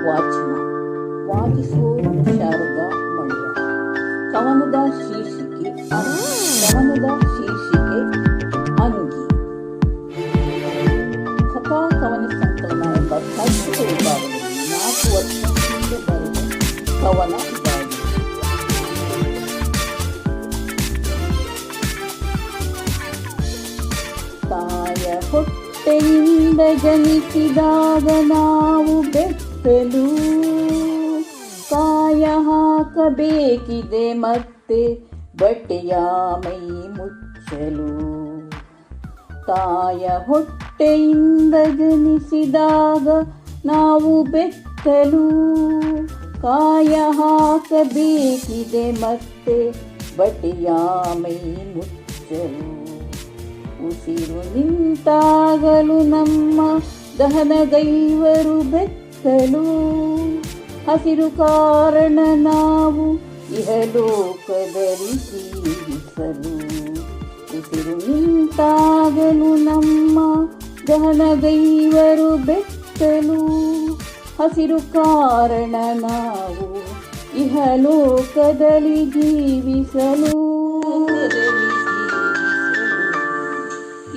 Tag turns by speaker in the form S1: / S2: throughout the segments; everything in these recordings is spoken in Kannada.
S1: ವಾಚನ ವಾಚಿಸುವವರು ಶಾರದಾ ಮಳ್ಳ. ಕವನದ ಶೀರ್ಷಿಕೆ ಅಂಗಿ. ಕಥಾ ಕವನ ಸಂಕಲನ ಎಂಬ ಸಾಹಿತ್ಯಿಕ ವಿಭಾಗದಲ್ಲಿ 4 ವರ್ಷ ಹಿಂದೆ ಬರೆದ ಕವನ ಇದಾಗಿದೆ. ತಾಯ ಹೊಟ್ಟೆಯಿಂದ ಜನಿಸಿದಾಗ ನಾವು ಬೆತ್ತಲು, ಕಾಯ ಹಾಕಬೇಕಿದೆ ಮತ್ತೆ ಬಟ್ಟೆಯ ಮೈ ಮುಚ್ಚಲು. ತಾಯ ಹೊಟ್ಟೆಯಿಂದ ಜನಿಸಿದಾಗ ನಾವು ಬೆತ್ತಲು, ಕಾಯ ಹಾಕಬೇಕಿದೆ ಮತ್ತೆ ಬಟ್ಟೆಯ ಮೈ ಮುಚ್ಚಲು. ಉಸಿರು ನಿಂತಾಗಲು ನಮ್ಮ ದಹನಗೈವರು ಬೆತ್ತಲು, ಹಸಿರು ಕಾರಣ ನಾವು ಇಹಲೋಕದಲ್ಲಿ ಜೀವಿಸಲು. ಉಸಿರು ನಿಂತಾಗಲು ನಮ್ಮ ದಹನಗೈವರು ಬೆತ್ತಲು, ಹಸಿರು ಕಾರಣ ನಾವು ಇಹಲೋಕದಲ್ಲಿ ಜೀವಿಸಲು.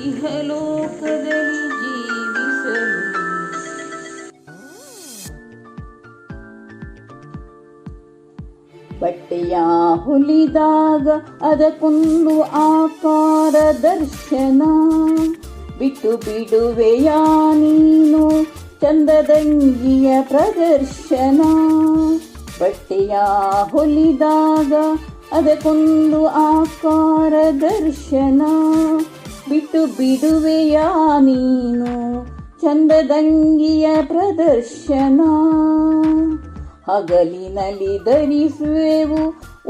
S1: ಇಹಲೋಕದಲ್ಲಿ ಜೀವಿಸಲು. ಬಟ್ಟೆಯ ಹೊಲಿದಾಗ ಅದಕ್ಕೊಂದು ಆಕಾರ ದರ್ಶನ, ಬಿಟ್ಟು ಬಿಡುವೆಯ ನೀನು ಚಂದದಂಗಿಯ ಪ್ರದರ್ಶನ. ಬಟ್ಟೆಯ ಹೊಲಿದಾಗ ಅದಕ್ಕೊಂದು ಆಕಾರ ದರ್ಶನ, ಬಿಟ್ಟು ಬಿಡುವೆಯ ನೀನು ಚಂದದಂಗಿಯ ಪ್ರದರ್ಶನ. ಹಗಲಿನಲ್ಲಿ ಧರಿಸುವೆವು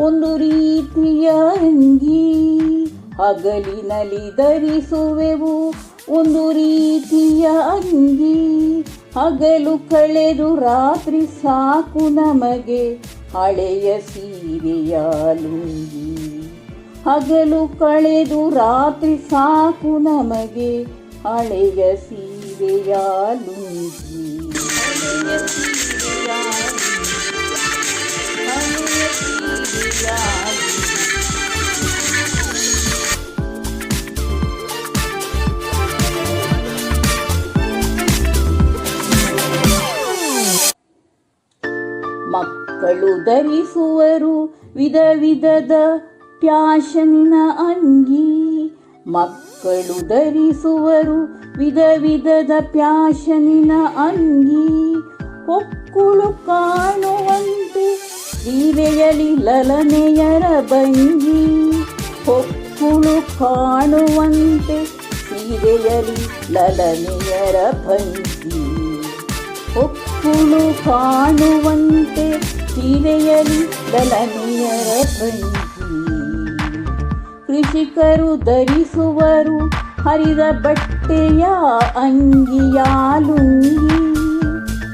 S1: ಒಂದು ರೀತಿಯ ಅಂಗಿ, ಹಗಲಿನಲ್ಲಿ ಧರಿಸುವೆವು ಒಂದು ರೀತಿಯ ಅಂಗಿ. ಹಗಲು ಕಳೆದು ರಾತ್ರಿ ಸಾಕು ನಮಗೆ ಹಳೆಯ ಸೀರೆಯ ಲುಂಗಿ. ಹಗಲು ಕಳೆದು ರಾತ್ರಿ ಸಾಕು ನಮಗೆ ಹಳೆಯ ಸೀರೆಯ ಲುಂಗಿ. ಹಳೆಯ ಸೀರೆಯ ಮಕ್ಕಳು ಧರಿಸುವರು ವಿಧ ವಿಧದ ಫ್ಯಾಷನಿನ ಅಂಗಿ. ಮಕ್ಕಳು ಧರಿಸುವರು ವಿಧ ವಿಧದ ಫ್ಯಾಷನಿನ ಅಂಗಿ. ಹೊಕ್ಕುಳು ಕಾಣುವಂತೆ ಸೀರೆಯಲಿ ಲಲನೆಯರ ಭಂಗಿ. ಹೊಕ್ಕುಳು ಕಾಣುವಂತೆ ಸೀರೆಯಲಿ ಲಲನೆಯರ ಭಂಗಿ. ಹೊಕ್ಕುಳು ಕಾಣುವಂತೆ ಸೀರೆಯಲಿ ಲಲನೆಯರ ಭಂಗಿ. ಕೃಷಿಕರು ಧರಿಸುವರು ಹರಿದ ಬಟ್ಟೆಯ ಅಂಗಿಯ ಲುಂಗಿ.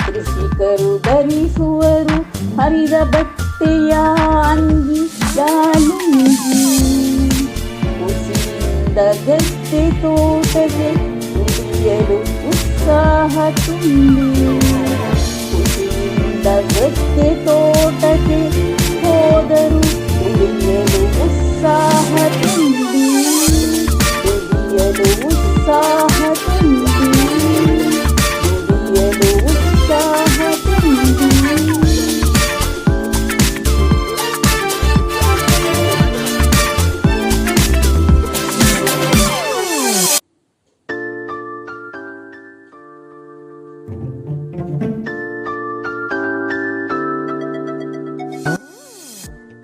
S1: ಕೃಷಿಕರು ಧರಿಸುವರು ಹರಿದ ಬಟ್ಟೆಯ ಅಂಗಿಯ ಲುಂಗಿ. ಖುಷಿಯಿಂದ ಗದ್ದೆ ತೋಟಕ್ಕೆ ದುಡಿಯಲು ಉತ್ಸಾಹ ತುಂಬಿ. ಖುಷಿಯಿಂದ ಗದ್ದೆ ತೋಟಕ್ಕೆ ಹೋದರು ದುಡಿಯಲು ಉತ್ಸಾಹ ತುಂಬಿ. ದುಡಿಯಲು ಉತ್ಸಾಹ ತುಂಬಿ. ದುಡಿಯಲು ಉತ್ಸಾಹ ತುಂಬಿ.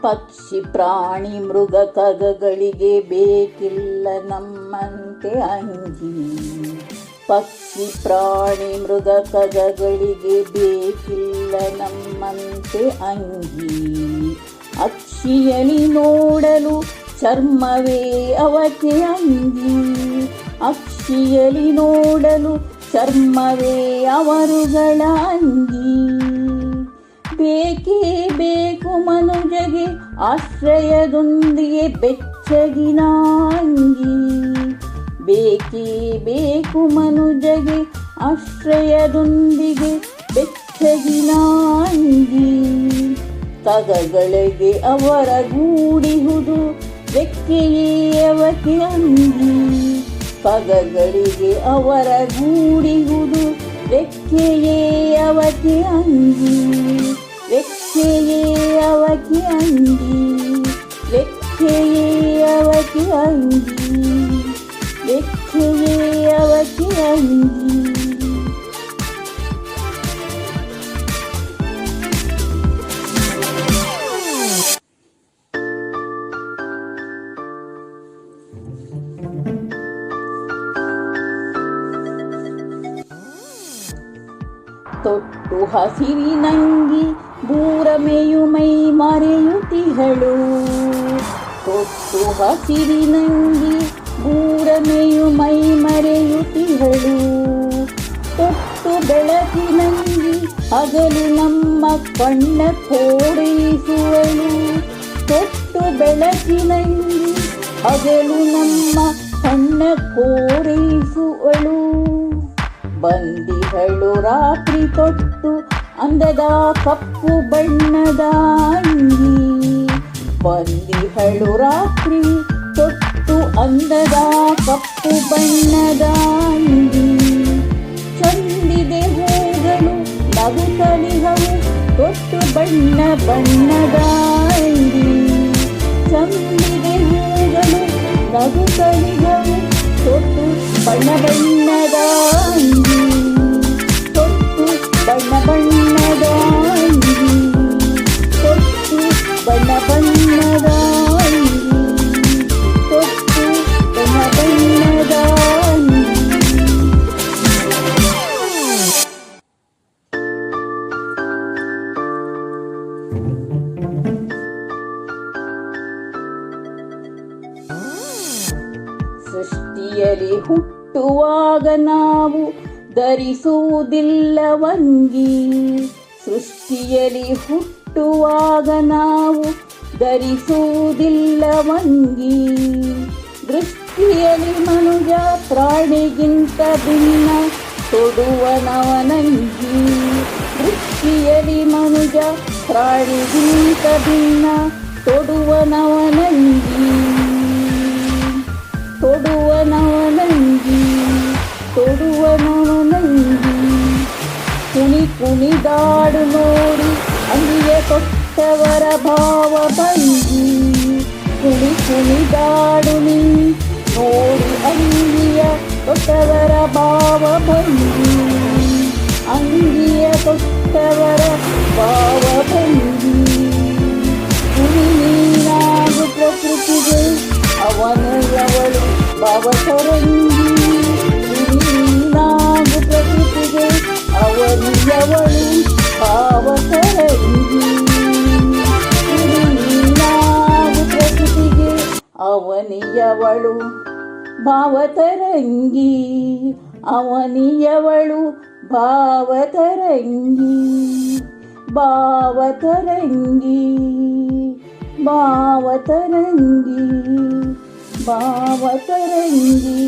S1: ಪಕ್ಷಿ ಪ್ರಾಣಿ ಮೃಗ ಖಗಗಳಿಗೆ ಬೇಕಿಲ್ಲ ನಮ್ಮಂತೆ ಅಂಗಿ. ಪಕ್ಷಿ ಪ್ರಾಣಿ ಮೃಗ ಖಗಗಳಿಗೆ ಬೇಕಿಲ್ಲ ನಮ್ಮಂತೆ ಅಂಗಿ. ಅಕ್ಷಿಯಲಿ ನೋಡಲು ಚರ್ಮವೇ ಅವಕ್ಕೆ ಅಂಗಿ. ಅಕ್ಷಿಯಲಿ ನೋಡಲು ಚರ್ಮವೇ ಅವರುಗಳ ಅಂಗಿ. ಬೇಕೇ ಬೇಕು ಮನುಜಗೆ ಆಶ್ರಯದೊಂದಿಗೆ ಬೆಚ್ಚಗಿನ ಅಂಗಿ. ಬೇಕೇ ಬೇಕು ಮನುಜಗೆ ಆಶ್ರಯದೊಂದಿಗೆ ಬೆಚ್ಚ ಬೆಚ್ಚಗಿನಾಂಗಿ. ಖಗಗಳಿಗೆ ಅವರ ಗೂಡಿಹುದು ರೆಕ್ಕೆಯೇ ಅವಕ್ಕೆ ಅಂಗಿ. ಖಗಗಳಿಗೆ ಅವರ ಗೂಡಿಹುದು ರೆಕ್ಕೆಯೇ ಅವಕ್ಕೆ ಅಂಗಿ. ರೆಕ್ಕೆಯೇ ಅವಕ್ಕೆ ಅಂಗಿ. ರೆಕ್ಕೆಯೇ ಅವಕ್ಕೆ ಅಂಗಿ. ರೆಕ್ಕೆಯೇ ಅವಕ್ಕೆ ಅಂಗಿ. ತೊಟ್ಟು ಹಸಿರಿನಂಗಿ ಬೂರಮೆಯು ಮೈ ಮರೆಯುತ್ತಿಹಳು. ತೊಟ್ಟು ಹಸಿರಿನಂಗಿ ಬೂರಮೆಯು ಮೈ ಮರೆಯುತ್ತಿಹಳು. ತೊಟ್ಟು ಬೆಳಕಿನಂಗಿ ಹಗಲು ನಮ್ಮ ಕಣ್ಣ ಕೋರೈಸುವಳು. ತೊಟ್ಟು ಬೆಳಕಿನಂಗಿ ಹಗಲು ನಮ್ಮ ಕಣ್ಣ ಕೋರೈಸುವಳು. ಬಂದಿಹಳು ರಾತ್ರಿ ತೊಟ್ಟು ಅಂದದ ಕಪ್ಪು ಬಣ್ಣದ ಅಂಗಿ. ಬಂದಿಹಳು ರಾತ್ರಿ ತೊಟ್ಟು ಅಂದದ ಕಪ್ಪು ಬಣ್ಣದ ಅಂಗಿ. ಚಂದಿದೆ ಹೂಗಳು ನಗುತ್ತಲಿಹವು ತೊಟ್ಟು ಬಣ್ಣ ಬಣ್ಣದ ಅಂಗಿ. ಚಂದಿದೆ ಹೂಗಳು ನಗುತ್ತಲಿಹವು ತೊಟ್ಟು ಬಣ್ಣ ಬಣ್ಣದ ಅಂಗಿ. ತೊಟ್ಟು ಬಣ್ಣ ಬಣ್ಣದ ಅಂಗಿ. ತೊಟ್ಟು ಬಣ್ಣ ಬಣ್ಣದ ಅಂಗಿ. ತೊಟ್ಟು ಬಣ್ಣ ಬಣ್ಣದ ಅಂಗಿ. ಸೃಷ್ಟಿಯಲ್ಲಿ ಹುಟ್ಟುವಾಗ ನಾವು ಧರಿಸುವುದಿಲ್ಲವಂಗಿ. ಸೃಷ್ಟಿಯಲ್ಲಿ ಹುಟ್ಟುವಾಗ ನಾವು ಧರಿಸುವುದಿಲ್ಲವಂಗಿ. ದೃಷ್ಟಿಯಲ್ಲಿ ಮನುಜ ಪ್ರಾಣಿಗಿಂತ ಭಿನ್ನ ತೊಡುವನವನಂಗಿ. ದೃಷ್ಟಿಯಲ್ಲಿ ಮನುಜ ಪ್ರಾಣಿಗಿಂತ ಭಿನ್ನ ತೊಡುವನವನಂಗಿ. ತೊಡುವನವನಂಗಿ. ತೊಡುವನವನಂಗಿ. ಕುಣಿದಾಡು ನೋಡಿ ಅಂಗಿಯ ಕೊಟ್ಟವರ ಭಾವ ಭಂಗಿ. ಕುಣಿದಾಡು ನೀ ನೋಡಿ ಅಂಗಿಯ ಕೊಟ್ಟವರ ಭಾವ ಭಂಗಿ. ಅಂಗಿಯ ಕೊಟ್ಟವರ ಭಾವ ಭಂಗಿ. ನೀನಾಗು ಪ್ರಕೃತಿಗೆ ಅವನಯವಳು ಭಾವತರಂಗಿ. ನೀನಾಗು ಪ್ರಕೃತಿಗೆ ಅವನಿಯವಳು ಭಾವತರಂಗಿ. ನೀನಾಗು ಪ್ರಕೃತಿಗೆ ಅವನಿಯವಳು ಭಾವತರಂಗಿ. ಅವನಿಯವಳು ಭಾವತರಂಗಿ. ಭಾವತರಂಗಿ. ಭಾವತರಂಗಿ. ಭಾವತರಂಗಿ.